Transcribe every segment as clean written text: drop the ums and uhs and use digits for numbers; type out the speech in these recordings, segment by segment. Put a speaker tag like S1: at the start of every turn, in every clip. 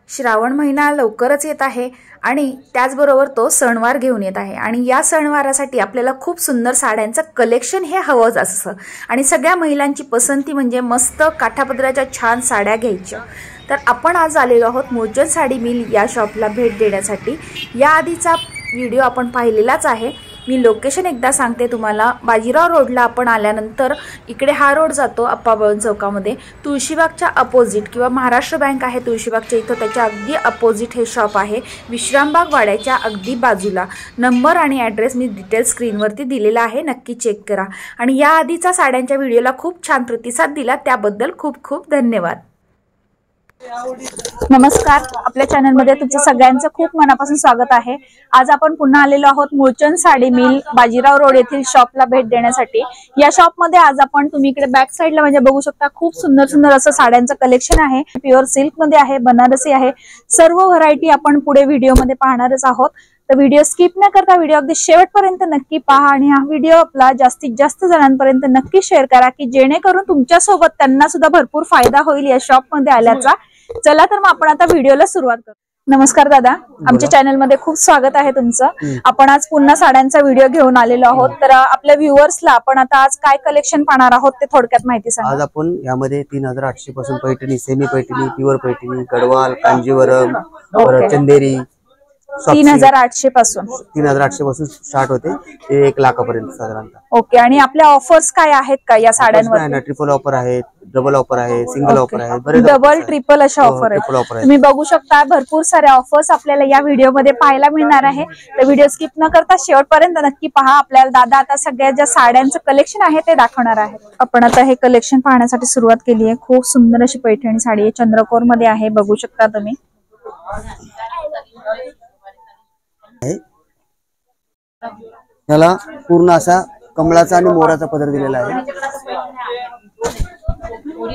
S1: श्रावण महिना लवकरच येत आहे आणि त्याचबरोबर तो सणवार घेऊन येत आहे आणि या सणवारासाठी आपल्याला खूप सुंदर साड्यांचं कलेक्शन हे हवंच असतं आणि सगळ्या महिलांची पसंती म्हणजे मस्त काठापदराच्या छान साड्या घ्यायच्या। तर आपण आज आलेलो आहोत मूळचंद साडी मिल या शॉपला भेट देण्यासाठी। या आधीचा व्हिडिओ आपण पाहिलेलाच आहे। मी लोकेशन एकदा सांगते तुम्हाला। बाजीराव रोडला आपण आल्यानंतर इकडे हा रोड जातो अप्पाबळवंत चौकामध्ये, तुळशीबागच्या अपोजिट किंवा महाराष्ट्र बँक आहे तुळशीबागच्या इथं, त्याच्या अगदी अपोजिट हे शॉप आहे। विश्रामबाग वाड्याच्या अगदी बाजूला। नंबर आणि ॲड्रेस मी डिटेल स्क्रीनवरती दिलेला आहे, नक्की चेक करा। आणि या आधीचा साड्यांच्या व्हिडिओला खूप छान प्रतिसाद दिला त्याबद्दल खूप खूप धन्यवाद। नमस्कार, आपल्या चॅनलमध्ये तुमचं सगळ्यांचं खूप मनापासून स्वागत आहे। आज आपण पुन्हा आलेलो आहोत मूळचंद साडी मिल बाजीराव रोड येथील शॉपला भेट देण्यासाठी। या शॉपमध्ये आज आपण तुम्ही इकडे बॅक साइडला म्हणजे बघू शकता खूप सुंदर सुंदर असं साड्यांचं कलेक्शन आहे। प्युअर सिल्क मध्ये आहे, बनारसी आहे, सर्व व्हरायटी आपण पुढे व्हिडिओमध्ये पाहणारच आहोत। तर व्हिडिओ स्किप न करता व्हिडिओ अगदी शेवटपर्यंत नक्की पहा आणि हा व्हिडिओ आपला जास्तीत जास्त जणांपर्यंत नक्की शेअर करा की जेणेकरून तुमच्या सोबत त्यांना सुद्धा भरपूर फायदा होईल या शॉप मध्ये आल्याचा। चला तर मग आपण आता व्हिडिओला सुरुवात करू। नमस्कार दादा, आमच्या चॅनल मध्ये खूप स्वागत आहे तुमचं। आपण आज पुन्हा साड्यांचा व्हिडिओ घेऊन आलेलो आहोत। तर आपल्या व्ह्युअर्सला आपण आता आज काय कलेक्शन पाहणार आहोत ते थोडक्यात माहिती सांगा।
S2: आज आपण यामध्ये 3800 पासून पैठणी, सेमी पैठणी, प्युअर पैठणी, गडवाल, कांजीवरम, चंदेरी
S1: 3800 पासून
S2: 3800 पासून स्टार्ट होते ते 1 लाखापर्यंत साधारणतः।
S1: ओके, आणि आपल्या ऑफर्स काय आहेत का या साड्यांवर?
S2: ट्रिपल ऑफर आहे, डबल ऑफर आहे, सिंगल ऑफर आहे,
S1: डबल ट्रिपल अशा ऑफर आहेत। तुम्ही बघू शकता भरपूर साऱ्या ऑफर्स आपल्याला या व्हिडिओ मध्ये पाहायला मिळणार आहे। तर व्हिडिओ स्किप न करता शेवटपर्यंत नक्की पहा। आपल्याला दादा आता सगळ्या ज्या साड्यांचं कलेक्शन आहे ते दाखवणार आहे। आपण आता हे कलेक्शन पाहण्यासाठी सुरुवात केली आहे। खूप सुंदर अशी पैठणी साडी आहे, चंद्रकोर मध्ये आहे, बघू शकता तुम्ही।
S2: याला पूर्ण असा कमळाचा आणि मोराचा पदर दिलेला आहे,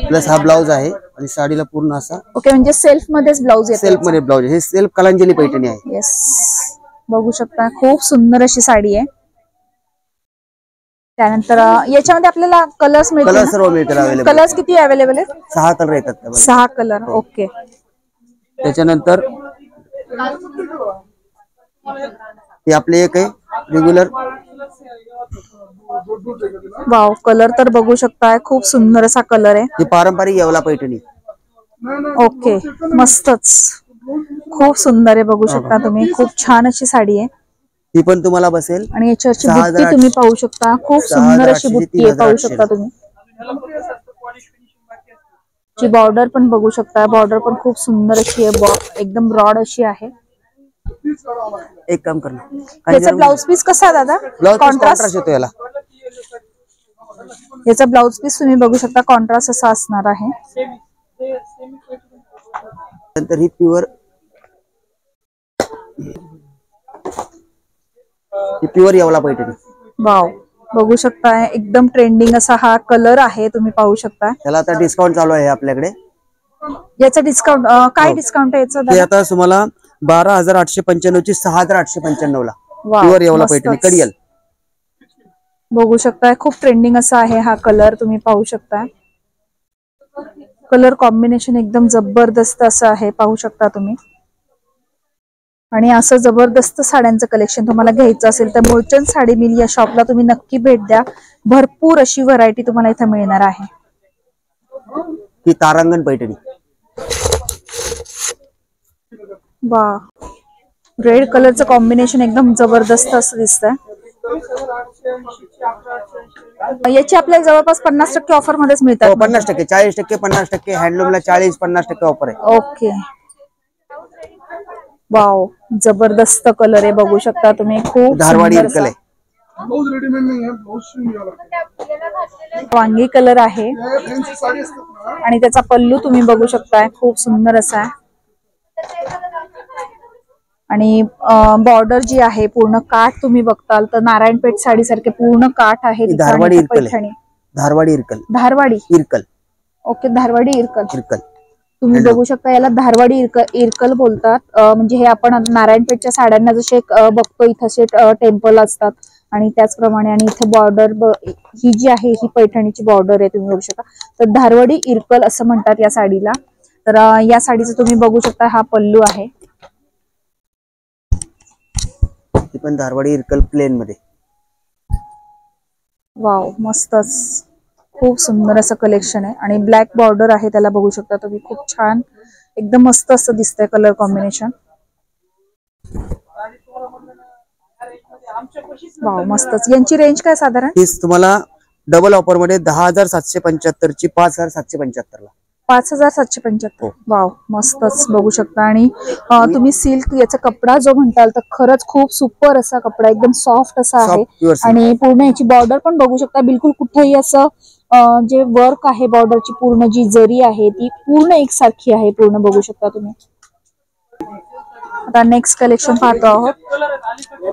S2: प्लस हा ब्लाउज आहे आणि साडीला पूर्ण असा
S1: ओके म्हणजे सेल्फ मध्येच ब्लाउज येतो।
S2: सेल्फ मध्ये ब्लाउज, हे सेल्फ कलांजली पैठणी आहे।
S1: येस, बघू शकता खूप सुंदर अशी साडी आहे। त्यानंतर याच्यामध्ये आपल्याला कलर्स मिळतील,
S2: कलर सर्व मिळतील अवेलेबल।
S1: कलर्स किती अवेलेबल आहेत?
S2: 6 कलर येतात,
S1: 6 कलर। ओके,
S2: त्याच्यानंतर हे आपले एक आहे रेग्युलर।
S1: वाव, कलर तर बघू शकता खूप सुंदर असा कलर आहे।
S2: ही पारंपरिक येवला पैठणी।
S1: ओके, मस्तच, खूप सुंदर आहे, बघू शकता तुम्ही। खूप छान अशी साडी आहे,
S2: ती पण तुम्हाला बसेल।
S1: आणि याच्यावरची बुट्टी तुम्ही पाहू शकता, खूप सुंदर अशी बुट्टी आहे, पाहू शकता तुम्ही। ची बॉर्डर पण बघू शकता, बॉर्डर पण खूप सुंदर अशी आहे, एकदम ब्रॉड अशी आहे।
S2: एक काम करना,
S1: याचा ब्लाउज पीस कसा आहे दादा?
S2: कॉन्ट्रास्ट होतो याला।
S1: याचा ब्लाउज पीस तुम्ही बघू शकता कॉन्ट्रास्ट असा असणार आहे।
S2: नंतर ही प्युअर येवला पैठणी।
S1: वाव, बघू शकता एकदम ट्रेंडिंग असा हा कलर आहे, तुम्ही पाहू शकता।
S2: त्याला आता डिस्काउंट चालू आहे आपल्याकडे।
S1: याचा डिस्काउंट काय डिस्काउंट आहे याचा?
S2: ते आता तुम्हाला 12895 ची 6895 ला प्युअर येवला पैठणी कडियल।
S1: बघू शकता खूप ट्रेंडिंग असा आहे हा कलर, तुम्ही पाहू शकता। कलर कॉम्बिनेशन एकदम जबरदस्त असं आहे, पाहू शकता तुम्ही। आणि असं जबरदस्त साड्यांचं कलेक्शन तुम्हाला घ्यायचं असेल तर मूळचंद साडी मिल या शॉपला तुम्ही नक्की भेट द्या। भरपूर अशी व्हरायटी तुम्हाला इथे मिळणार आहे।
S2: ही तारांगण पैठणी।
S1: वा, रेड कलरचं कॉम्बिनेशन एकदम जबरदस्त असं दिसतंय। याची आपल्याला जवळपास 50% ऑफर मध्येच मिळतात।
S2: 50%, 40%, 50%, हँडलूमला 40-50% ऑफर आहे।
S1: ओके, वाव, जबरदस्त कलर आहे, बघू शकता तुम्ही। खूप
S2: धारवाडी इरकल आहे,
S1: वांगी कलर आहे आणि त्याचा पल्लू तुम्ही बघू शकता खूप सुंदर असा आहे। आणि बॉर्डर जी आहे पूर्ण काठ तुम्ही बघताल तर नारायणपेठ साडी सारखे पूर्ण काठ आहे।
S2: धारवाडी इरकल, धारवाडी इरकल,
S1: धारवाडी
S2: इरकल।
S1: ओके, धारवाडी इरकल,
S2: इरकल
S1: तुम्ही बघू शकता। याला धारवाडी इरकल बोलतात। म्हणजे हे आपण नारायणपेठच्या साड्यांना जसे बघतो इथे असे टेम्पल असतात आणि त्याचप्रमाणे, आणि इथे बॉर्डर ही जी आहे ही पैठणीची बॉर्डर आहे, तुम्ही बघू शकता। तर धारवाडी इरकल असं म्हणतात या साडीला। तर या साडीचं तुम्ही बघू शकता, हा पल्लू आहे.
S2: ती पण धारवाडी इरकल प्लेन मध्ये.
S1: वाव, मस्तच, खूप सुंदर असं कलेक्शन आहे. आणि ब्लॅक बॉर्डर आहे त्याला, बघू शकता तुम्ही. खूप छान, एकदम मस्त असं दिसतंय कलर कॉम्बिनेशन. वाव, मस्तच. यांची रेंज काय साधारण?
S2: हीच तुम्हाला डबल ऑफर मध्ये 10,775 ची 5,775 ला.
S1: 5,775. वाव, मस्तच, बघू शकता. आणि तुम्ही सिल्क याचा कपडा जो म्हणताल तर खरंच खूप सुपर असा कपडा, एकदम सॉफ्ट असा आहे. आणि पूर्ण याची बॉर्डर पण बघू शकता, बिलकुल कुठेही असं जे वर्क आहे बॉर्डरची, पूर्ण जी जरी आहे ती पूर्ण एकसारखी आहे, पूर्ण बघू शकता तुम्ही. आता नेक्स्ट कलेक्शन पाहतो आहोत.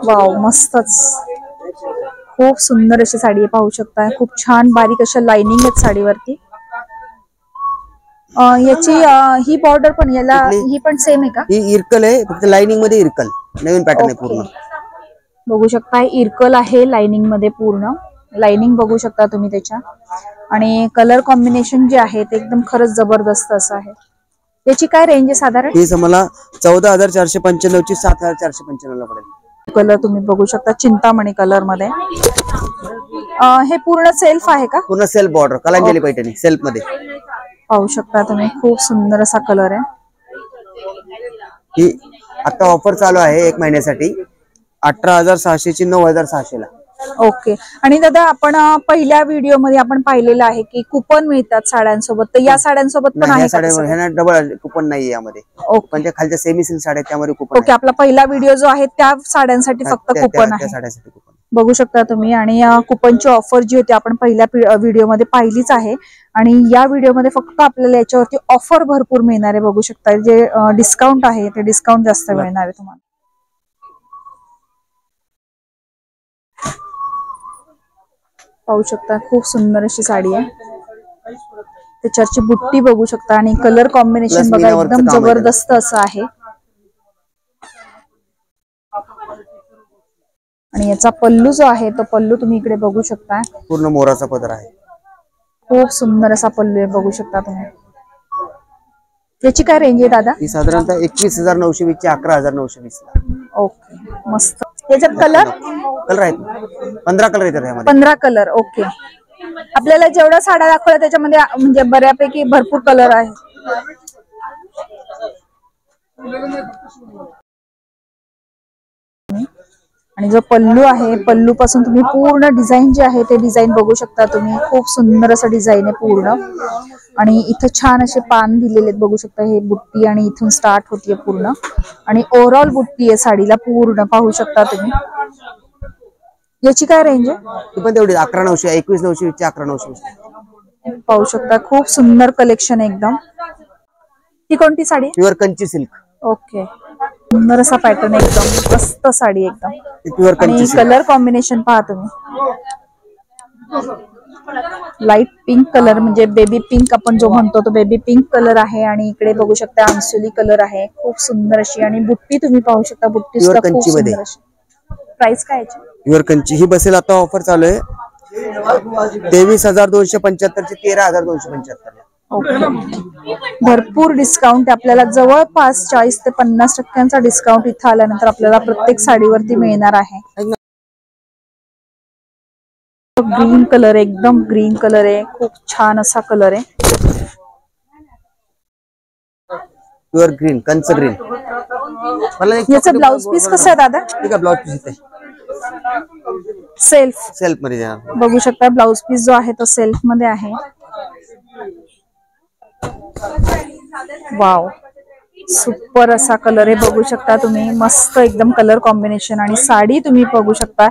S1: वाव, मस्तच, खूप सुंदर अशी साडी पाहू शकता. खूप छान बारीक अशा लाइनिंग आहेत साडीवरती. याची ही बॉर्डर पण, याला ही पण सेम आहे का?
S2: ही इरकल आहे, फक्त लाइनिंग मध्ये इरकल, नवीन पॅटर्न आहे पूर्ण.
S1: बघू शकता, इरकल आहे लाइनिंग मध्ये, पूर्ण लाइनिंग बघू शकता तुम्ही त्याच्या. आणि कलर कॉम्बिनेशन जे आहे ते एकदम खरंच जबरदस्त असं आहे. याची काय रेंज आहे साधारण?
S2: ही मला 14,495 ची 7,495 ला पडेल.
S1: कलर तुम्ही बघू शकता, चिंतामणी कलर मध्ये. हे पूर्ण सेल्फ आहे का?
S2: पूर्ण self border, Kalanjali Paithani self मध्ये
S1: पाहू शकता तुम्ही. खूप सुंदर असा कलर आहे.
S2: ही आता ऑफर चालू आहे 1 महिन्यासाठी. 18,600 ची 9,600 ला.
S1: ओके. आणि दादा, आपण पहिल्या व्हिडिओ मध्ये आपण पाहिलेलं आहे की कुपन मिळतात साड्यांसोबत, तर या साड्यांसोबत पण आहे का?
S2: डबल कुपन नाही यामध्ये. पण त्या खालच्या सेमी सिल्क साड्या त्यामध्ये कुपन.
S1: ओके. आपला पहिला व्हिडिओ जो आहे त्या साड्यांसाठी फक्त कुपन आहे,
S2: साड्यांसाठी कुपन
S1: बघू शकता तुम्ही. आणि कुपनची ऑफर जी होती आपण पहिल्या व्हिडिओ मध्ये पाहिलीच आहे. आणि या व्हिडिओ मध्ये फक्त आपल्याला याच्यावरती ऑफर भरपूर मिळणार आहे, बघू शकता. जे डिस्काउंट आहे ते डिस्काउंट जास्त मिळणार आहे तुम्हाला. पाहू शकता, खूप सुंदर अशी साडी आहे. त्याच्यावरची बुट्टी बघू शकता. आणि कलर कॉम्बिनेशन बघा, एकदम जबरदस्त असं आहे. आणि याचा पल्लू जो आहे तो पल्लू तुम्ही इकडे बघू शकता,
S2: पूर्ण मोराचा पदर आहे.
S1: खूप सुंदर असा पल्लू आहे, बघू शकता तुम्ही. याची काय रेंज आहे दादा?
S2: ही साधारणतः 21,920 ची 11,920 ला.
S1: ओके, मस्त. याच्यात कलर
S2: आहेत 15 कलर येतात यामध्ये.
S1: 15 कलर. ओके. आपल्याला जेवढ्या साड्या दाखवल्या त्याच्यामध्ये म्हणजे बऱ्यापैकी भरपूर कलर आहे. आणि जो पल्लू आहे, पल्लू पासून तुम्ही पूर्ण डिझाईन जे आहे ते डिझाईन बघू शकता तुम्ही. खूप सुंदर असं डिझाईन आहे पूर्ण. आणि इथं छान असे पान दिलेले आहेत, बघू शकता. हे बुट्टी आणि इथून स्टार्ट होतीये पूर्ण. आणि ओव्हरऑल बुट्टी आहे साडीला पूर्ण, पाहू शकता तुम्ही. याची काय रेंज आहे?
S2: ती पण तेवढी 11,900, 21,920 ची 11,920.
S1: पाहू शकता, खूप सुंदर कलेक्शन आहे एकदम. ही कोणती sari?
S2: Pure Kanchi silk.
S1: Okay. सुंदर असा पॅटर्न, एकदम मस्त साडी एकदम.
S2: आणि
S1: कलर कॉम्बिनेशन पहा तुम्ही. लाईट पिंक कलर, म्हणजे बेबी पिंक आपण जो म्हणतो तो बेबी पिंक कलर आहे. आणि इकडे बघू शकता अंसुली कलर आहे, खूप सुंदर अशी. आणि बुट्टी तुम्ही पाहू शकता, बुट्टी सुद्धा खूप सुंदर अशी. प्राइस काय आहे?
S2: प्युअर कंची ही बसेल, आता ऑफर चालू आहे 23,275 ची 13,275 ला.
S1: भरपूर डिस्काउंट आपल्याला, जवळपास 40 ते 50% डिस्काउंट इथं आल्यानंतर आपल्याला प्रत्येक साडीवरती मिळणार आहे. ग्रीन कलर, एकदम ग्रीन कलर आहे, खूप छान असा कलर आहे.
S2: प्युअर ग्रीन, कंच ग्रीन.
S1: याचा ब्लाउज पीस कसा आहे दादा?
S2: ठीक आहे, ब्लाउज पीस इथे सेल्फ मध्ये देणार,
S1: बघू शकता. ब्लाउज पीस जो आहे तो सेल्फ मध्ये आहे. वाव, सुपर असा कलर आहे, बघू शकता तुम्ही. मस्त एकदम कलर कॉम्बिनेशन. आणि साडी तुम्ही बघू शकता,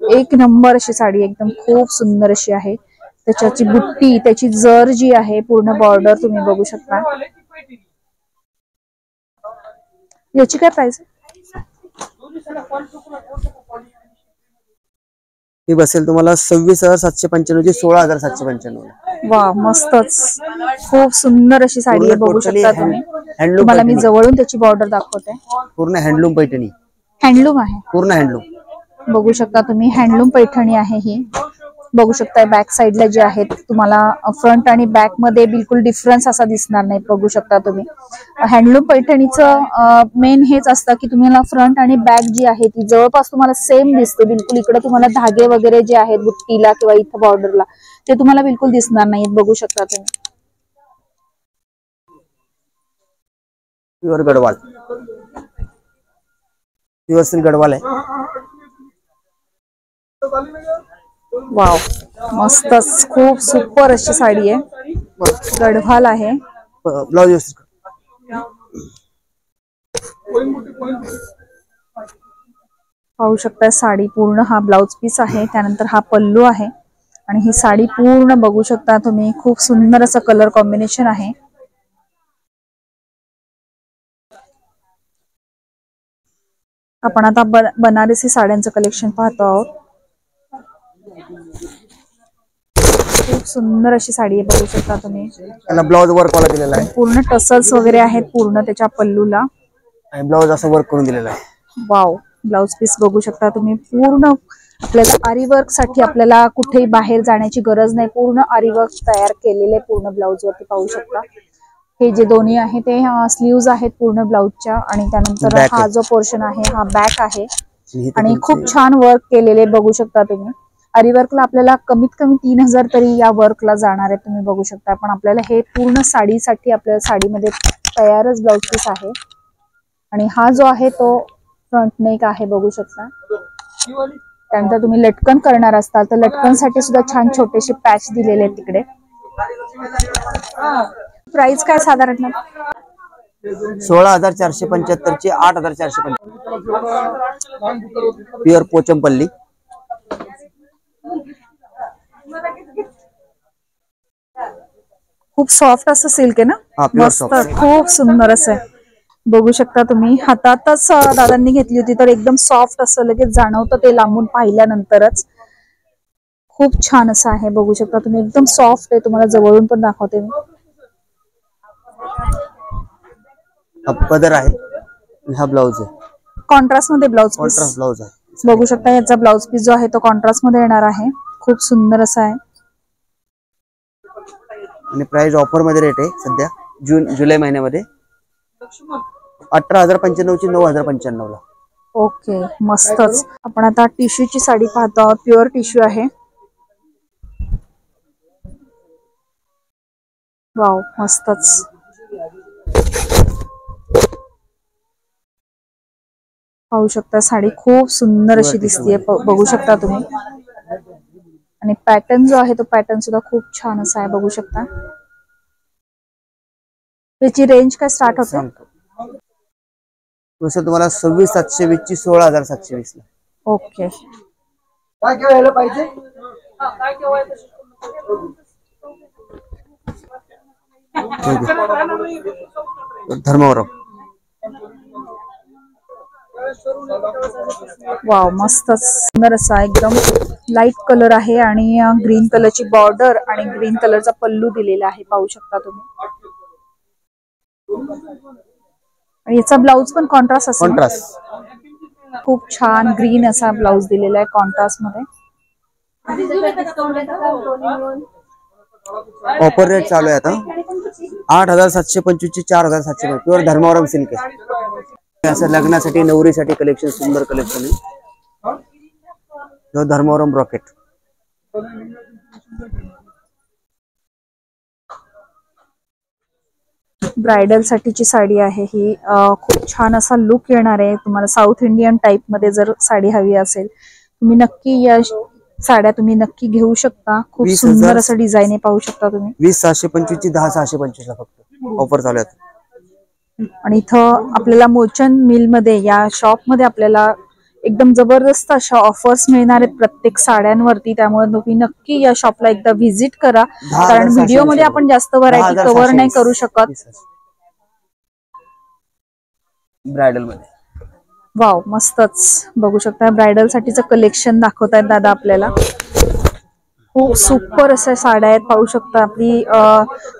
S1: एक नंबर अशी साडी, एकदम खूप सुंदर अशी आहे. त्याच्याची बुट्टी, त्याची जर जी आहे, पूर्ण बॉर्डर तुम्ही बघू शकता. याची काय प्राइस आहे?
S2: ही बसेल तुम्हाला 26,795 ची 16,795.
S1: वा, मस्तच, खूप सुंदर अशी साडी आहे, बघू शकता तुम्ही. तुम्हाला मी जवळून त्याची बॉर्डर दाखवते.
S2: पूर्ण हँडलूम पैठणी,
S1: हँडलूम आहे,
S2: पूर्ण हँडलूम
S1: बघू शकता तुम्ही. हँडलूम पैठणी आहे ही. बघू शकताय बॅक साईडला जे आहेत तुम्हाला फ्रंट आणि बॅक मध्ये बिलकुल डिफरन्स असा दिसणार नाही. बघू शकता तुम्ही हँडलूम पैठणीचं मेन हेच असतं की तुम्हाला फ्रंट आणि बॅक जी आहे ती जवळपास तुम्हाला सेम दिसते बिलकुल. इकडे तुम्हाला धागे वगैरे जे आहेत बुट्टीला किंवा इथं बॉर्डरला ते तुम्हाला बिलकुल दिसणार नाहीत. बघू शकता तुम्ही
S2: pure Gadwal, pure silk Gadwal आहे.
S1: वाव मस्तच, खूप सुपर अशी साडी आहे, गडवाल आहे.
S2: ब्लाउज
S1: पाहू शकता साडी पूर्ण हा ब्लाउज पीस आहे, त्यानंतर हा पल्लू आहे आणि ही साडी पूर्ण बघू शकता तुम्ही खूप सुंदर असं कलर कॉम्बिनेशन आहे. आपण आता बनारसी साड्यांचं कलेक्शन पाहतो आहोत. खूप सुंदर अशी साडी आहे, बघू शकता तुम्ही.
S2: त्याला ब्लाउज वर्क वाला दिलेला आहे,
S1: पूर्ण टसल्स वगैरे आहेत पूर्ण त्याच्या पल्लूला
S2: आणि ब्लाउज असं वर्क करून दिलेला आहे.
S1: वाव, ब्लाउज पीस बघू शकता तुम्ही. पूर्ण आपल्याला आरी वर्क साठी आपल्याला कुठेही बाहेर जाण्याची गरज नाही, पूर्ण आरी वर्क तयार केलेले पूर्ण ब्लाउज वरती पाहू शकता. हे जे दोन्ही आहे ते स्लीव्ज आहेत पूर्ण ब्लाउजच्या आणि त्यानंतर हा जो पोर्शन आहे हा बॅक आहे आणि खूप छान वर्क केलेले बघू शकता तुम्ही. आरी वर्कला आपल्याला कमीत कमी 3000 तरी या वर्कला जाणार आहे, तुम्ही बघू शकता. पण आपल्याला हे पूर्ण साडीसाठी आपल्या साडीमध्ये तयारच ब्लाउज पीस आहे आणि हा जो आहे तो फ्रंट नेक आहे, बघू शकता. त्यानंतर तुम्ही लटकन करणार असताल तर लटकनसाठी सुद्धा छान छोटेसे पॅच दिलेले आहेत तिकडे. प्राइस काय साधारण
S2: 16,475 ची 8,475. प्युअर पोचमपल्ली,
S1: खूप सॉफ्ट असं सिल्क आहे ना, मस्त खूप सुंदर असं आहे. बघू शकता तुम्ही. हातातच दादांनी घेतली होती तर एकदम सॉफ्ट असं लगेच जाणवतं ते लांबून पाहिल्यानंतरच. खूप छान असं आहे, बघू शकता तुम्ही. एकदम सॉफ्ट आहे, तुम्हाला जवळून पण दाखवते मी.
S2: हा पदर आहे, हा ब्लाउज आहे
S1: कॉन्ट्रास्ट मध्ये ब्लाउज पीस
S2: आहे.
S1: बघू शकता याचा ब्लाउज पीस जो आहे तो कॉन्ट्रास्ट मध्ये येणार आहे, खूप सुंदर असा आहे.
S2: आणि प्राइस ऑफर मध्ये रेट आहे सध्या जुलै महिन्यामध्ये 18,095 ची 9,095 ला.
S1: ओके, मस्तच. आपण आता टिश्यूची साडी पाहतो आहोत, प्युअर टिश्यू आहे. वाव, मस्तच. पाहू शकता साडी खूप सुंदर अशी दिसतीये, बघू शकता तुम्ही. आणि पॅटर्न जो आहे तो पॅटर्न सुद्धा खूप छान असा आहे, बघू शकता. त्याची रेंज काय स्टार्ट होते?
S2: तुम्हाला 26,720 ची 16,720 ला.
S1: ओके.
S2: काय घ्यायला पाहिजे? धर्मवरम.
S1: वाव, मस्तच सुंदर असा एकदम लाईट कलर आहे आणि ग्रीन कलरची बॉर्डर आणि ग्रीन कलरचा पल्लू दिलेला आहे, पाहू शकता तुम्ही. आणि याचा ब्लाउज पण कॉन्ट्रास्ट असेल. खूप छान ग्रीन असा ब्लाउज दिलेला आहे कॉन्ट्रास्ट मध्ये.
S2: ऑफर रेट चालू आहे आता 8,725 ची 4,700. प्युअर धर्मवरम सिल्क आहे. असं लग्नासाठी नवरीसाठी कलेक्शन, सुंदर कलेक्शन आहे. धर्मवरम ब्रॉकेट.
S1: ब्रायडल साठीची साडी आहे ही. खूप छान असा लुक येणार आहे तुम्हाला. साऊथ इंडियन टाइप मध्ये जर साडी हवी असेल तुम्ही नक्की या साड्या तुम्ही नक्की घेऊ शकता. खूप सुंदर असं डिझाईन आहे, पाहू शकता तुम्ही.
S2: 20,725 ची 10,625 ला फक्त ऑफर चालू आहे.
S1: आणि इथं आपल्याला मोचन मिल मध्ये या शॉप मध्ये आपल्याला एकदम जबरदस्त अशा ऑफर्स मिळणार आहेत प्रत्येक साड्यांवरती. त्यामुळे तुम्ही नक्की या शॉपला एकदा व्हिजिट करा, कारण व्हिडिओ मध्ये आपण जास्त व्हरायटी कव्हर नाही करू शकत.
S2: ब्रायडल मध्ये
S1: वाव, मस्तच. बघू शकता ब्रायडल साठीचं कलेक्शन दाखवतायत दादा आपल्याला. खूप सुपर अशा साड्या आहेत, पाहू शकता. आपली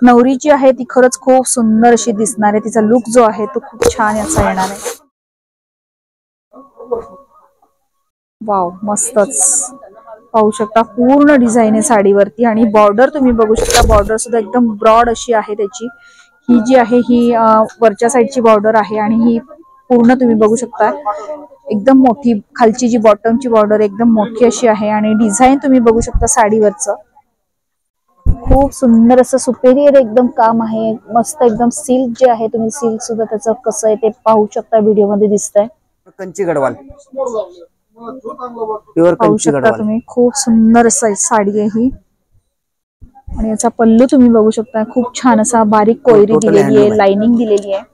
S1: नवरी जी आहे ती खरंच खूप सुंदर अशी दिसणार आहे. तिचा लुक जो आहे तो खूप छान असा येणार आहे. वाव, मस्तच. पाहू शकता पूर्ण डिझाईन आहे साडीवरती आणि बॉर्डर तुम्ही बघू शकता, बॉर्डर सुद्धा एकदम ब्रॉड अशी आहे त्याची। ही जी आहे ही वरच्या साईडची बॉर्डर आहे आणि ही पूर्ण तुम्ही बघू शकता एकदम मोठी, खालची जी बॉटमची बॉर्डर एकदम मोठी अशी आहे आणि डिझाईन तुम्ही बघू शकता साडीवरचं खूप सुंदर असं सुपेरियर एकदम काम आहे, मस्त एकदम सिल्क जे आहे, तुम्ही सिल्क सुद्धा त्याचं कसं आहे ते पाहू शकता, व्हिडिओ मध्ये दिसतंय।
S2: कंची गडवाल प्युअर कंची गडवाल
S1: तुम्ही खूप सुंदर असं साडी आहे ही आणि याचा पल्लू तुम्ही बघू शकता खूप छान असा बारीक कोयरी दिलेली आहे, लाइनिंग दिलेली आहे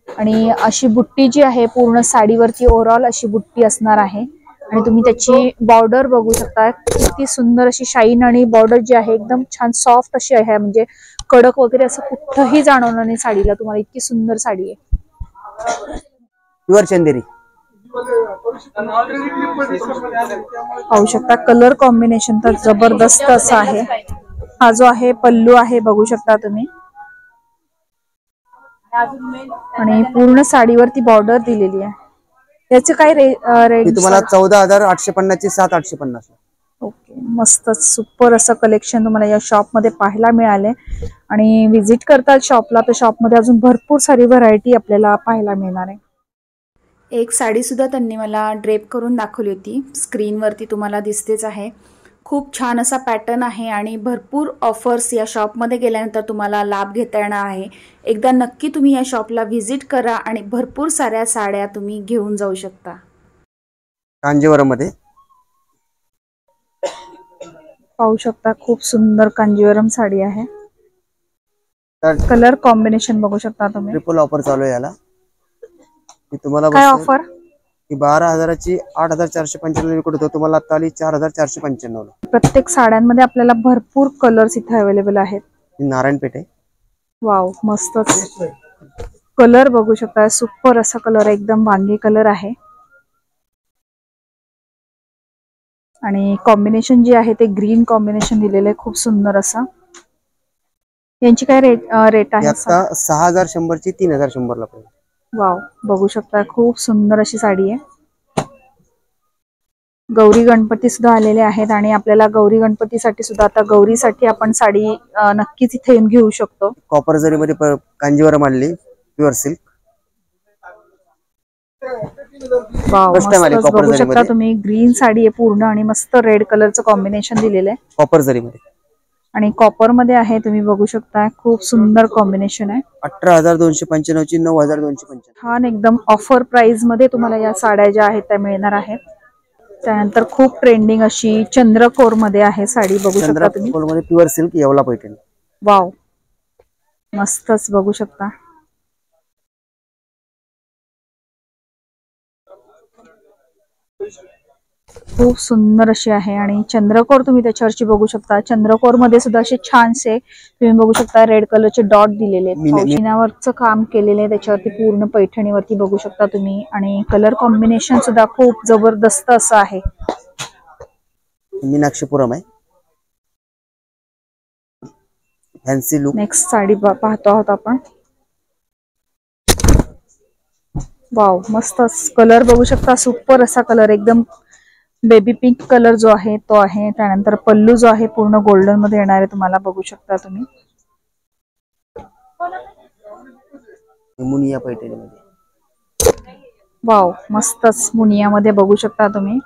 S1: आणि अशी बुट्टी जी आहे पूर्ण साडीवरती ओव्हरऑल अशी बुट्टी असणार आहे आणि तुम्ही त्याची बॉर्डर बघू शकता किती सुंदर अशी शाईन आणि बॉर्डर जी आहे एकदम छान सॉफ्ट अशी आहे, म्हणजे कडक वगैरे असं कुठंही जाणवणार नाही साडीला तुम्हाला, इतकी सुंदर साडी आहे।
S2: प्युअर चंदेरी
S1: पाहू शकता कलर कॉम्बिनेशन तर जबरदस्त असं आहे। हा जो आहे पल्लू आहे बघू शकता तुम्ही आणि पूर्ण साडीवरती बॉर्डर दिलेली आहे। याचे काय रेट
S2: तुम्हाला 14,850 ची 7,850।
S1: ओके, मस्तच सुपर असं कलेक्शन तुम्हाला या शॉप मध्ये पाहायला मिळाले आणि विजिट करताल शॉपला तर शॉपमध्ये अजून भरपूर सारी व्हरायटी आपल्याला पाहायला मिळणार आहे। एक साडी सुद्धा त्यांनी मला ड्रेप करून दाखवली होती, स्क्रीनवरती तुम्हाला दिसतेच आहे। खूप छान असा पॅटर्न आहे आणि भरपूर ऑफर्स या शॉपमध्ये गेल्यानंतर तुम्हाला लाभ घेता येणार आहे। एकदा नक्की तुम्ही या शॉपला व्हिजिट करा आणि भरपूर साऱ्या साड्या तुम्ही घेऊन जाऊ शकता।
S2: कांजीवरम मध्ये
S1: पाहू शकता खूप सुंदर कांजीवरम साडी आहे, कलर कॉम्बिनेशन बघू शकता तुम्ही।
S2: ट्रिपल ऑफर चालू आहे याला, तुम्हाला
S1: काय ऑफर?
S2: 12,000 ची 8,495 विकत होतो, तुम्हाला आता आली 4,495 ला।
S1: प्रत्येक साड्यांमध्ये आपल्याला भरपूर कलर्स इथे अवेलेबल आहेत।
S2: नारायणपेठ आहे।
S1: वाव, मस्तच कलर बघू शकता, सुपर असा कलर एकदम वांगी कलर आहे आणि कॉम्बिनेशन जे आहे ते ग्रीन कॉम्बिनेशन दिलेलं आहे खूप सुंदर असा। यांची काय रेट आहे?
S2: आता 6,100 ची 3,100 ला पाहिजे।
S1: वाव, बघू शकता खूप सुंदर अशी साडी आहे। गौरी गणपती सुद्धा आलेले आहेत आणि आपल्याला गौरी गणपतीसाठी सुद्धा आता गौरीसाठी आपण साडी नक्कीच इथे येऊन घेऊ शकतो।
S2: कॉपर जरी मध्ये कांजीवरम आणली प्युअर सिल्क।
S1: वाव, मस्त बघू शकता तुम्ही ग्रीन साडी आहे पूर्ण आणि मस्त रेड कलरचं कॉम्बिनेशन दिलेलं आहे
S2: कॉपर जरी मध्ये
S1: आणि कॉपर मध्ये आहे, तुम्ही बघू शकता खूप सुंदर कॉम्बिनेशन आहे।
S2: 18,295 ची 9,295।
S1: छान एकदम ऑफर प्राइस मध्ये तुम्हाला या साड्या ज्या आहेत त्या मिळणार आहेत। त्यानंतर खूप ट्रेंडिंग अशी चंद्रकोर मध्ये आहे साडी, बघू शकता तुम्ही
S2: चंद्रकोर मध्ये pure silk Yeola Paithani.
S1: Wow, मस्तच बघू शकता खूप सुंदर अशी आहे आणि चंद्रकोर तुम्ही त्याच्यावरची बघू शकता। चंद्रकोर मध्ये सुद्धा असे छानसे तुम्ही बघू शकता रेड कलरचे डॉट दिलेले आहेत, मीनावरचं काम केलेलं आहे त्याच्यावरती पूर्ण पैठणीवरती बघू शकता तुम्ही आणि कलर कॉम्बिनेशन सुद्धा खूप जबरदस्त असं आहे।
S2: मीनाक्षीपुरम आहे, फॅन्सी लुक।
S1: नेक्स्ट साडी पाहतो आहोत आपण। वाव, मस्तच कलर बघू शकता, सुपर असा कलर एकदम बेबी पिंक कलर जो आहे तो आहे। त्यानंतर पल्लू जो आहे पूर्ण गोल्डन मध्ये येणार आहे, तुम्हाला बघू शकता तुम्ही।
S2: मुनिया पैठणी मध्ये
S1: वाव, मस्तच मुनिया मध्ये बघू शकता तुम्ही।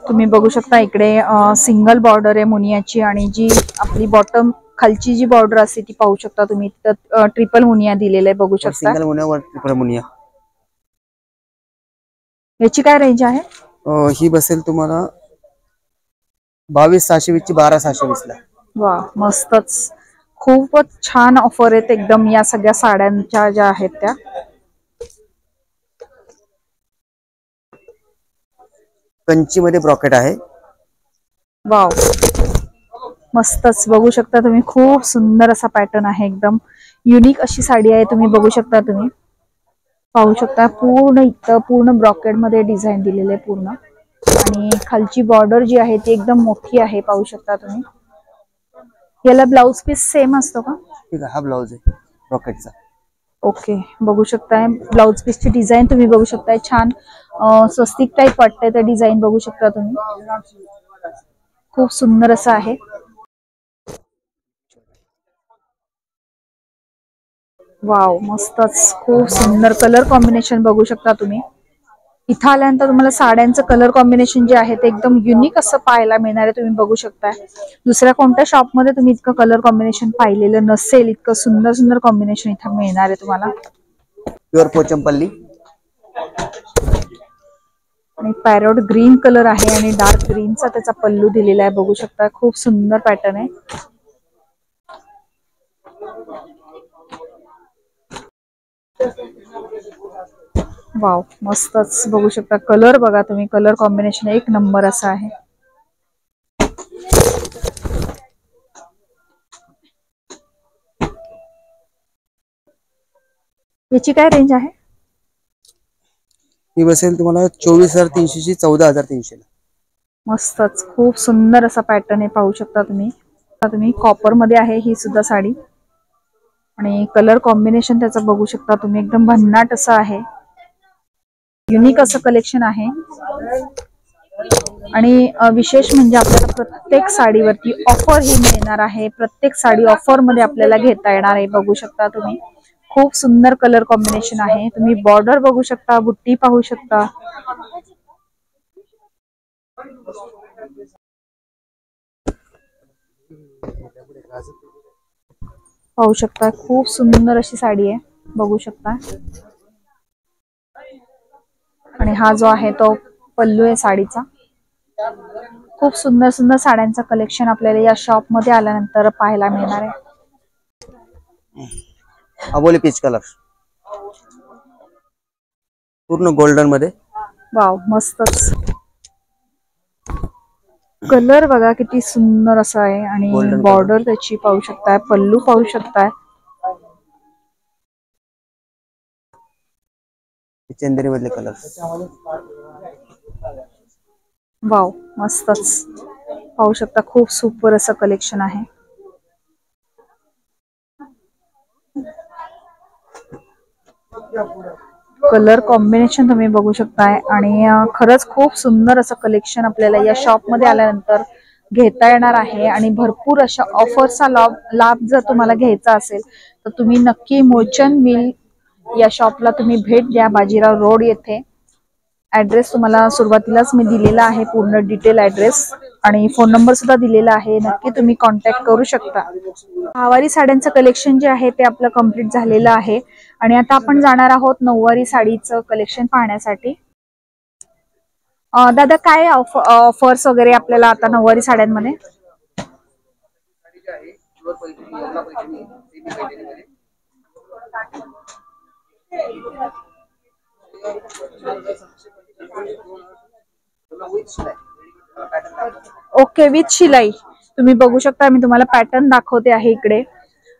S1: तुम्ही बघू शकता इकडे सिंगल बॉर्डर आहे मुनियाची आणि जी आपली बॉटम खालची जी बॉर्डर असते ती पाहू शकता तुम्ही, ट्रिपल मुनिया दिलेलं आहे बघू शकता।
S2: सिंगल मुनियावर ट्रिपल मुनिया।
S1: याची काय रेंज आहे?
S2: ही बसेल तुम्हाला 22,620 ची 12,620 ला।
S1: वा, मस्तच खूपच छान ऑफर आहेत एकदम या सगळ्या साड्यांच्या ज्या आहेत त्या।
S2: कंची मध्ये ब्रॉकेट आहे।
S1: वाव, मस्तच बघू शकता तुम्ही, खूप सुंदर असा पॅटर्न आहे, एकदम युनिक अशी साडी आहे, तुम्ही बघू शकता तुम्ही पाहू शकता पूर्ण इथं पूर्ण ब्रॉकेट मध्ये डिझाईन दिलेले आहे पूर्ण आणि खालची बॉर्डर जी आहे ती एकदम मोठी आहे, पाहू शकता तुम्ही। याला ब्लाउज पीस सेम असतो का?
S2: ठीक आहे, हा ब्लाउज आहे ब्रॉकेटचा।
S1: ओके, बघू शकताय ब्लाउज पीसची डिझाईन तुम्ही बघू शकताय, छान स्वस्तिक टाईप वाटतंय ते डिझाईन बघू शकता तुम्ही, खूप सुंदर असं आहे. वाव, मस्तच, खूप सुंदर कलर कॉम्बिनेशन बघू शकता तुम्ही. इथं आल्यानंतर तुम्हाला साड्यांचं कलर कॉम्बिनेशन जे आहे ते एकदम युनिक असं पाहायला मिळणार आहे. तुम्ही बघू शकताय दुसऱ्या कोणत्या शॉपमध्ये तुम्ही इतकं कलर कॉम्बिनेशन पाहिलेलं नसेल, इतकं सुंदर सुंदर कॉम्बिनेशन इथं मिळणार आहे तुम्हाला.
S2: प्युअर पोचमपल्ली
S1: आणि पॅरोट ग्रीन कलर आहे आणि डार्क ग्रीनचा त्याचा पल्लू दिलेला आहे बघू शकता, खूप सुंदर पॅटर्न आहे. वाव, मस्तच बघू शकता, कलर बघा तुम्ही, कलर कॉम्बिनेशन एक नंबर असं आहे. याची काय रेंज आहे?
S2: ही बसेल तुम्हाला 24,300 ची 14,300 ला.
S1: मस्तच, खूप सुंदर असा पॅटर्न आहे पाहू शकता तुम्ही कॉपर मध्ये आहे ही सुद्धा साडी आणि कलर कॉम्बिनेशन त्याचं बघू शकता तुम्ही, एकदम भन्नाट असं आहे, युनिक असं कलेक्शन आहे. आणि विशेष म्हणजे आपल्याला प्रत्येक साडीवरती ऑफर ही मिळणार आहे, प्रत्येक साडी ऑफर मध्ये आपल्याला घेता येणार आहे बघू शकता तुम्ही. खूप सुंदर कलर कॉम्बिनेशन आहे, तुम्ही बॉर्डर बघू शकता, बुट्टी पाहू शकता. पाहू शकता, खूप सुंदर अशी साडी आहे बघू शकता. आणि हा जो आहे तो पल्लू आहे साडीचा. खूप सुंदर सुंदर साड्यांचं कलेक्शन आपल्याला या शॉप मध्ये आल्यानंतर पाहायला मिळणार आहे.
S2: अबोली पीच कलर पूर्ण गोल्डन मध्ये.
S1: वाव, मस्तच, कलर बघा किती सुंदर असा आहे आणि बॉर्डर त्याची पाहू शकताय, पल्लू पाहू शकताय.
S2: चंदेरी मधले कलर.
S1: वाव, मस्तच पाहू शकता, खूप सुपर असं कलेक्शन आहे. कलर कॉम्बिनेशन तुम्ही बघू शकताय आणि खरंच खूप सुंदर असं कलेक्शन आपल्याला या शॉप मध्ये आल्यानंतर घेता येणार आहे. आणि भरपूर अशा ऑफर्सचा लाभ जर तुम्हाला घ्यायचा असेल तर तुम्ही नक्की मोचन मिल या शॉपला तुम्ही भेट द्या, बाजीराव रोड येथे. ऍड्रेस तुम्हाला सुरुवातीलाच मी दिलेला आहे, पूर्ण डिटेल ऍड्रेस आणि फोन नंबर सुद्धा दिलेला आहे, नक्की तुम्ही कॉन्टॅक्ट करू शकता. नऊवारी साड्यांचं कलेक्शन जे आहे ते आपलं कम्प्लीट झालेलं आहे आणि आता आपण जाणार आहोत नऊवारी साडीचं कलेक्शन पाहण्यासाठी. दादा, काय ऑफर्स वगैरे आपल्याला आता नऊवारी साड्यांमध्ये? ओके, विथ शिलाई. तुम्ही बघू शकता, मी तुम्हाला पॅटर्न दाखवते आहे इकडे.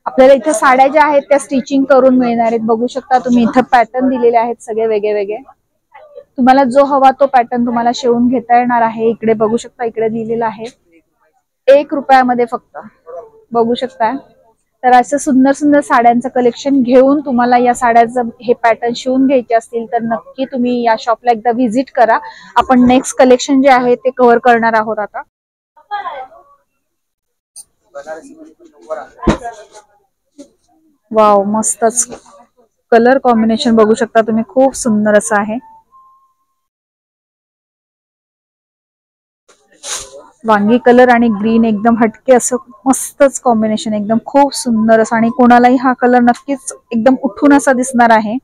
S1: आपल्याला इथे साड्या ज्या आहेत त्या स्टिचिंग करून मिळणार आहेत बघू शकता तुम्ही, इथे पॅटर्न दिलेले आहेत सगळे वेगळे वेगळे. तुम्हाला जो हवा तो पॅटर्न तुम्हाला शिवून घेता येणार आहे. इकडे बघू शकता, इकडे दिलेला आहे 1 रुपयामध्ये फक्त बघू शकता. तर असं सुंदर सुंदर साड्यांचं कलेक्शन घेऊन तुम्हाला या साड्याचं हे पॅटर्न शिवून घ्यायचे असतील तर नक्की तुम्ही या शॉपला एकदा व्हिजिट करा. आपण नेक्स्ट कलेक्शन जे आहे ते कव्हर करणार आहोत आता. वाव, मस्तच, कलर कॉम्बिनेशन बघू शकता तुम्ही, खूप सुंदर असं आहे. वांगी कलर आणि ग्रीन एकदम हटके असं मस्तच कॉम्बिनेशन, एकदम खूप सुंदर असं आणि कोणालाही हा कलर नक्कीच एकदम उठून असा दिसणार आहे.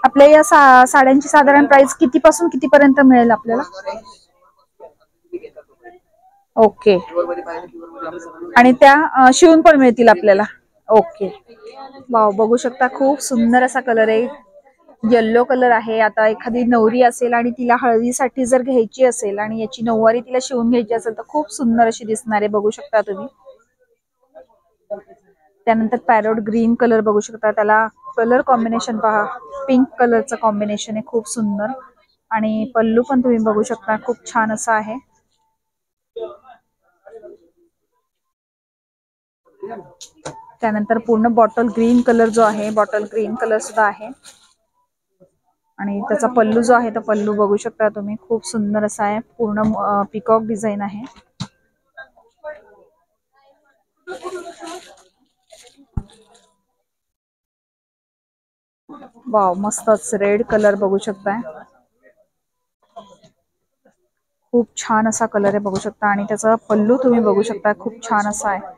S1: आपल्या या साड्यांची साधारण प्राइस कितीपासून कितीपर्यंत मिळेल आपल्याला? ओके, आणि त्या शिवून पण मिळतील आपल्याला? ओके. वाव, बघू शकता, खूप सुंदर असा कलर आहे, येल्लो कलर आहे. आता एखादी नवरी असेल आणि तिला हळदीसाठी जर घ्यायची असेल आणि याची नऊवारी तिला शिवून घ्यायची असेल तर खूप सुंदर अशी दिसणार आहे बघू शकता तुम्ही. त्यानंतर पॅरोट ग्रीन कलर बघू शकता, त्याला कलर कॉम्बिनेशन पहा, पिंक कलरचं कॉम्बिनेशन आहे खूप सुंदर. आणि पल्लू पण तुम्ही बघू शकता खूप छान असा आहे. त्यानंतर पूर्ण बॉटल ग्रीन कलर जो आहे, बॉटल ग्रीन कलर सुद्धा आहे. आणि त्याचा पल्लू जो आहे तो पल्लू बघू शकता तुम्ही, खूप सुंदर असा आहे. पूर्ण पिकॉक डिझाईन आहे. वाव, मस्तच रेड कलर बघू शकताय. खूप छान असा कलर आहे बघू शकता. आणि त्याचा पल्लू तुम्ही बघू शकता, खूप छान असा आहे.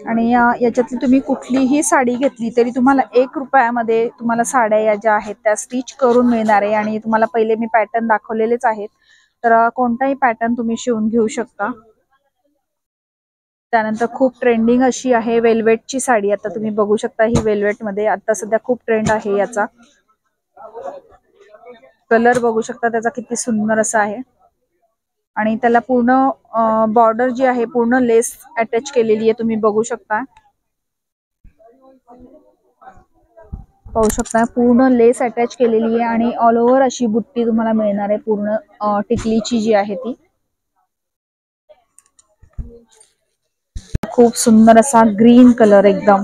S1: आणि याच्यातली तुम्ही कुठलीही साडी घेतली तरी तुम्हाला 1 रुपयामध्ये तुम्हाला साड्या या ज्या आहेत त्या स्टिच करून मिळणार आहे. आणि तुम्हाला पहिले मी पॅटर्न दाखवलेलेच आहेत, तर कोणताही पॅटर्न तुम्ही शिवून घेऊ शकता. त्यानंतर खूप ट्रेंडिंग अशी आहे वेल्वेटची साडी. आता तुम्ही बघू शकता ही वेल्वेट मध्ये आता सध्या खूप ट्रेंड आहे याचा. कलर बघू शकता त्याचा किती सुंदर असा आहे. आणि त्याला पूर्ण बॉर्डर जी आहे पूर्ण लेस अटॅच केलेली आहे, तुम्ही बघू शकता. पाहू शकता पूर्ण लेस अटॅच केलेली आहे आणि ऑल ओव्हर अशी बुट्टी तुम्हाला मिळणार आहे पूर्ण टिकलीची जी आहे ती. खूप सुंदर असा ग्रीन कलर, एकदम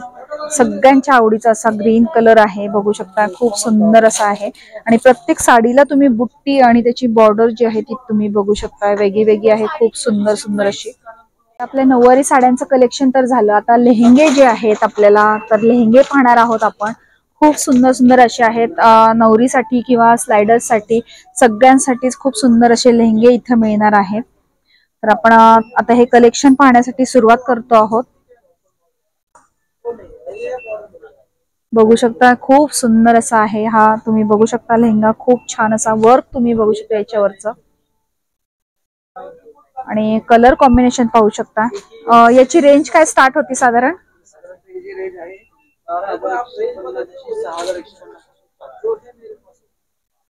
S1: सगळ्यांच्या आवडीचा असा ग्रीन कलर आहे बघू शकता. खूप सुंदर असा आहे. आणि प्रत्येक साडीला तुम्ही बुट्टी आणि त्याची बॉर्डर जी आहे ती तुम्ही बघू शकता वेगळी वेगळी आहे, खूप सुंदर सुंदर अशी. आपल्या नऊवारी साड्यांचं कलेक्शन तर झालं. आता लेहेंगे जे आहेत आपल्याला, तर लेहेंगे पाहणार आहोत आपण. खूप सुंदर सुंदर असे आहेत नवरीसाठी किंवा स्लायडर्ससाठी, सगळ्यांसाठीच खूप सुंदर असे लेहेंगे इथे मिळणार आहेत. तर आपण आता हे कलेक्शन पाहण्यासाठी सुरुवात करतो आहोत. बघू शकता खूप सुंदर असा आहे हा, तुम्ही बघू शकता लेहंगा. खूप छान असा वर्क तुम्ही बघू शकता याच्यावरचं. आणि कलर कॉम्बिनेशन पाहू शकता. याची रेंज काय स्टार्ट होती साधारण?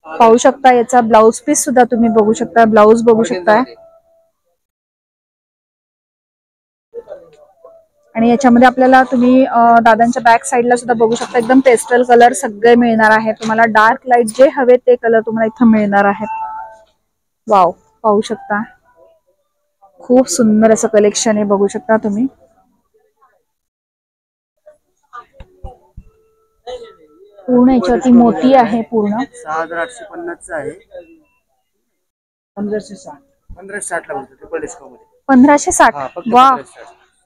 S1: पाहू शकता याचा ब्लाउज पीस सुद्धा तुम्ही बघू शकता, ब्लाउज बघू शकता. आणि याच्यामध्ये आपल्याला तुम्ही दादांच्या बॅक साईडला सुद्धा बघू शकता एकदम पेस्टल कलर सगळे मिळणार आहेत तुम्हाला. डार्क लाईट जे हवे ते कलर तुम्हाला इथं मिळणार आहेत. वाव, पाहू शकता खूप सुंदर असं कलेक्शन आहे बघू शकता तुम्ही. पूर्ण याच्यावरती मोती आहे पूर्ण.
S2: 6850 आहे. 1560 ला ट्रिपल डिस्काउंट मध्ये
S1: 1560. वा,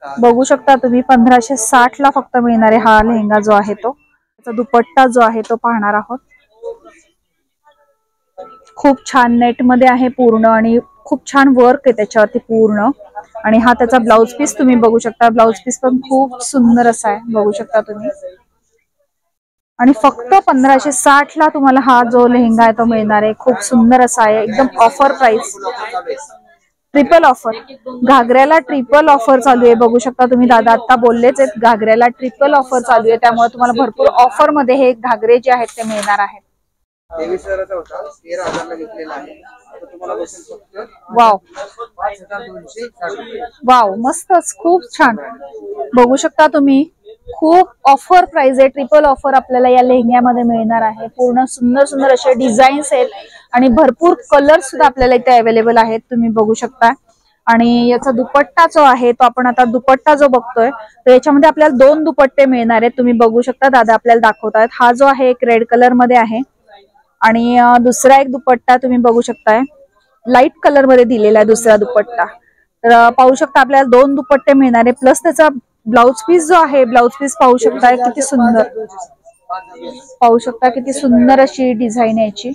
S1: बघू शकता तुम्ही 1560 ला फक्त मिळणार आहे हा लेहंगा जो आहे तो. त्याचा दुपट्टा जो आहे तो पाहणार आहोत. खूप छान नेट मध्ये आहे पूर्ण आणि खूप छान वर्क आहे त्याच्यावरती पूर्ण. आणि हा त्याचा ब्लाउज पीस तुम्ही बघू शकता, ब्लाउज पीस पण खूप सुंदर असा आहे बघू शकता तुम्ही. आणि फक्त 1560 ला तुम्हाला हा जो लेहंगा आहे तो मिळणार आहे. खूप सुंदर असा आहे, एकदम ऑफर प्राइस, ट्रिपल ऑफर. घागऱ्याला ट्रिपल ऑफर चालू आहे बघू शकता तुम्ही. दादा आता बोललेच आहेत घागऱ्याला ट्रिपल ऑफर चालू आहे, त्यामुळे तुम्हाला भरपूर ऑफर मध्ये हे घागरे जे आहेत ते मिळणार आहेत.
S2: 23,000 होता, 13,000 ला घेतलेला आहे. आता तुम्हाला बसेल फक्त
S1: वाव
S2: 5260.
S1: वाव, मस्तच, खूप छान बघू शकता तुम्ही. खूप ऑफर प्राइस आहे, ट्रिपल ऑफर आपल्याला या लेहंग्यामध्ये मिळणार आहे. पूर्ण सुंदर सुंदर असे डिझाईन्स आहेत आणि भरपूर कलर सुद्धा आपल्याला इथे अवेलेबल आहेत, तुम्ही बघू शकता. आणि याचा दुपट्टा जो आहे तो आपण आता दुपट्टा जो बघतोय तर याच्यामध्ये आपल्याला 2 दुपट्टे मिळणार आहेत, तुम्ही बघू शकता. दादा आपल्याला दाखवतायत. हा जो आहे एक रेड कलर मध्ये आहे आणि दुसरा एक दुपट्टा तुम्ही बघू शकताय लाईट कलर मध्ये दिलेला आहे दुसरा दुपट्टा. तर पाहू शकता आपल्याला 2 दुपट्टे मिळणार आहे. प्लस त्याचा ब्लाउज पीस जो आहे, ब्लाउज पीस पाहू शकताय किती सुंदर, पाहू शकता किती सुंदर अशी डिझाईन आहे याची.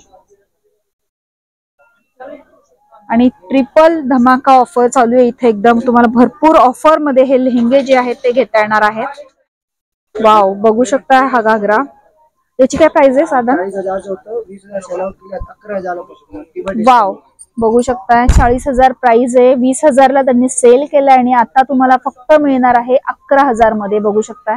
S1: आणि ट्रिपल धमाका ऑफर चालू आहे इथे, एकदम तुम्हाला भरपूर ऑफर मध्ये हे लेहंगे जे आहेत ते घेता येणार आहेत. वाव, बघू शकता हा घागरा. याची काय प्राइस आहे साधारण?
S2: 11,000.
S1: वाव, बघू शकता 40,000 प्राइस आहे. 20,000 ला त्यांनी सेल केलाय आणि आता तुम्हाला फक्त मिळणार आहे 11,000 मध्ये. बघू शकता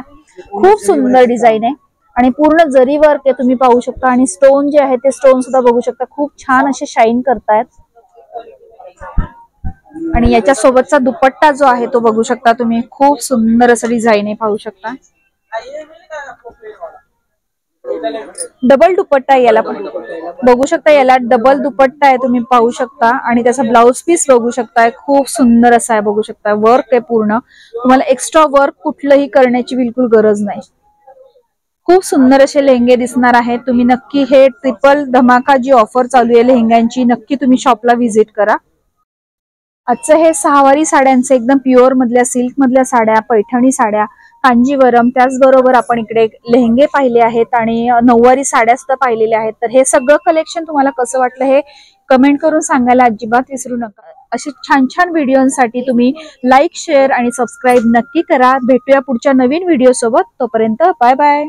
S1: खूप सुंदर डिझाईन आहे आणि पूर्ण जरी वर्क आहे तुम्ही पाहू शकता. आणि स्टोन जे आहे ते स्टोन सुद्धा बघू शकता खूप छान असे शाईन करतायत. आणि याच्या सोबतचा दुपट्टा जो आहे तो बघू शकता तुम्ही, खूप सुंदर असं डिझाईन आहे, पाहू शकता. डबल दुपट्टा आहे याला पण, बघू शकता याला डबल दुपट्टा आहे, तुम्ही पाहू शकता. आणि त्याचा ब्लाउज पीस बघू शकताय, खूप सुंदर असा आहे, बघू शकता. वर्क आहे पूर्ण, तुम्हाला एक्स्ट्रा वर्क कुठलंही करण्याची बिलकुल गरज नाही. खूप सुंदर असे लेहंगे दिसणार आहेत. तुम्ही नक्की हे ट्रिपल धमाका जी ऑफर चालू आहे लेहंग्यांची, नक्की तुम्ही शॉपला व्हिजिट करा. आजचं हे सहावारी साड्यांचे एकदम प्युअर मधल्या सिल्क मधल्या साड्या, पैठणी साड्या, कांजीवरम, त्याचबरोबर आपण इकडे लेहंगे पाहिले आहेत आणि नऊवारी साड्या सुद्धा पाहिलेल्या आहेत. तर हे सगळं कलेक्शन तुम्हाला कसं वाटलं हे कमेंट करून सांगायला अजिबात विसरू नका. असे छान छान व्हिडिओसाठी तुम्ही लाईक, शेअर आणि सबस्क्राईब नक्की करा. भेटूया पुढच्या नवीन व्हिडिओ सोबत. तोपर्यंत बाय बाय.